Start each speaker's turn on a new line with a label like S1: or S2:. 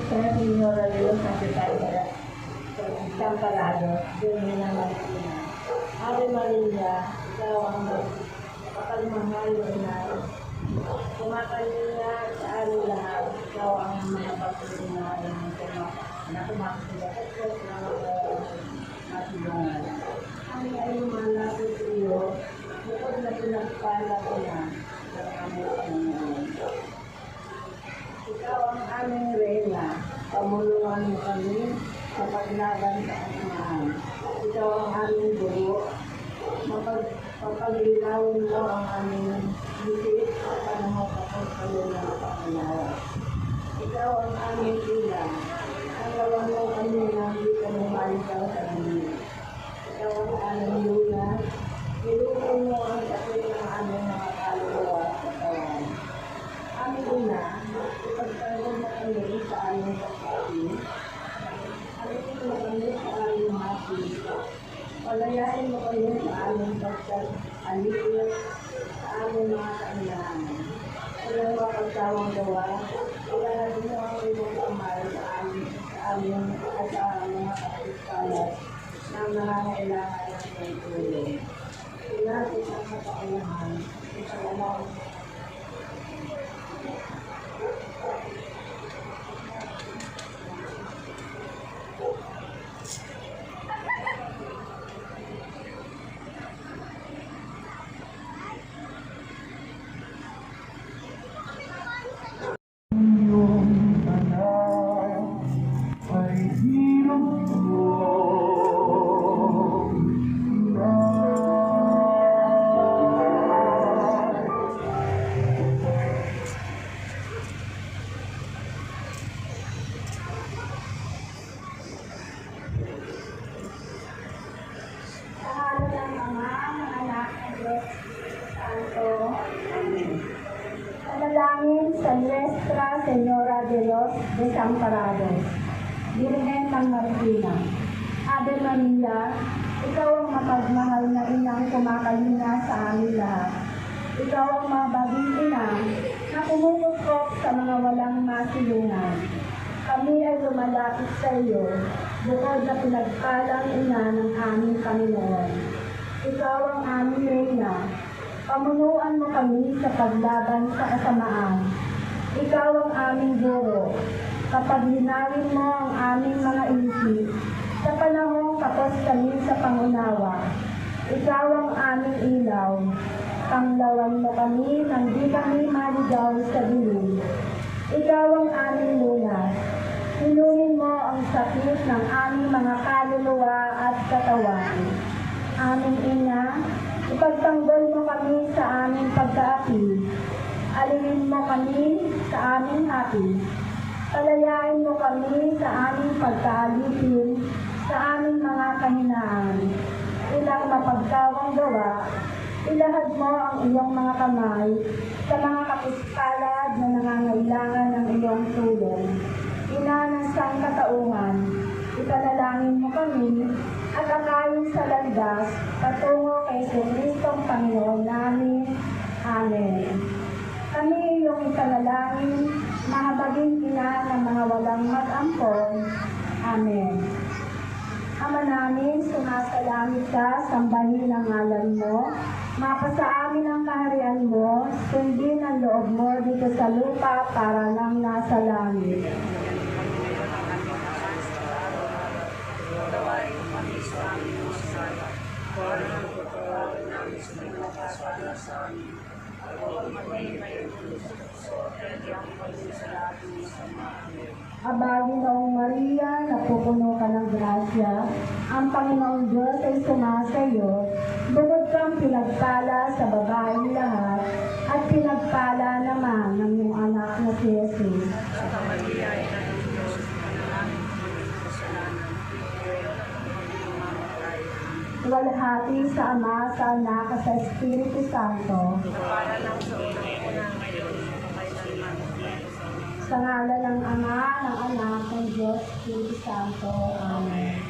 S1: Tres Señora de los Desamparados, Virgen Martina. Ave Maria, ikaw ang mapagmahal na ina. Kumakalinga sa amin lahat, ikaw ang mga pagkasinari na kumakasilakat ko sa mga matulungan. Ang ay malapit sa iyo, bukod na pinagpala ko na sa aming Panginoon. Ikaw ang aming reyna, pamulungan mo kami sa paglaban sa kasamaan. Ikaw ang aming guro, mapaglilawin mo ang aming isip sa panahon kapag kami ng pangalawa. Ikaw ang aming ilang, ang lawan mo kami na hindi kami maligaw sa dunia. Ikaw ang aming lunas, ilupin mo ang sakit ng aming mga kaluluwa sa katawan. Aming ina, ipagtanggol mo kami sa aming pagkain. Alitin mo kami sa aming hati. Palayain mo kami sa aming pagkaalitin sa aming mga kailangan. Walang mapagtawang gawa, ilahat mo ang iyong kamay sa aming at sa mga kapitbahay na nangangailangan ng iyong tulong. Ilahat ang kapaunahan, isalamat. Panalangin sa Nuestra Señora de los Desamparados, Virgen Martina. Ave Maria, ikaw ang mapagmahal na inang kumakalinga sa amin lahat. Ikaw ang mababing ina na kumukuskop sa mga walang masilungan. Kami ay lumalapit sa iyo, bukod na pinagpalang ina ng aming Panginoon. Ikaw ang aming reyna, pamunuan mo kami sa paglaban sa kasamaan. Ikaw ang aming guro, kapag linawin mo ang aming mga isip, sa panahong kapos kami sa pangunawa. Ikaw ang aming ilaw, panglawan mo kami nang di kami maligaw sa dilim. Ikaw ang aming lunas, hinuhin mo ang sakit ng aming mga kaluluwa at katawan. Aming ina, ipagtanggol mo kami sa aming pagkaapi. Aliwin mo kami sa aming hati. Palayain mo kami sa aming pagkaalitin, sa aming mga kahinaan. Ilang mapagkawang gawa, ilahad mo ang iyong mga kamay sa mga kapispalad na nangangailangan ng iyong tulong. Ina ng sangkatauhan, ipanalangin mo kami at akayin sa landas patungo kay Kristong Panginoon namin. Amen. Kami iyong ipanalangin, mahabaging ina ng mga walang mag-ampon. Amen. Ama namin, sumasalangit ka, sambahin ang ngalan mo, mapasa amin ang kaharian mo, sundin ang loob mo dito sa lupa para nang nasa langit. Aba, Ginoong Maria, napupuno ka ng grasya, ang Panginoong Diyos ay sumasa iyo, bukod kang pinagpala sa babaeng lahat, at pinagpala naman ng iyong anak na si Jesus.
S2: Santa Maria, ina ng Diyos, panalangin mo kami ng kasalanan, ngayon at magiging mamatay.
S1: Walhati sa Ama, sa Anak, at sa Espiritu Santo.
S2: Para lang sa unang ngayon, kailanman.
S1: Sa ngalan ng Ama, ng Anak, ng Diyos, Espiritu Santo. Amen.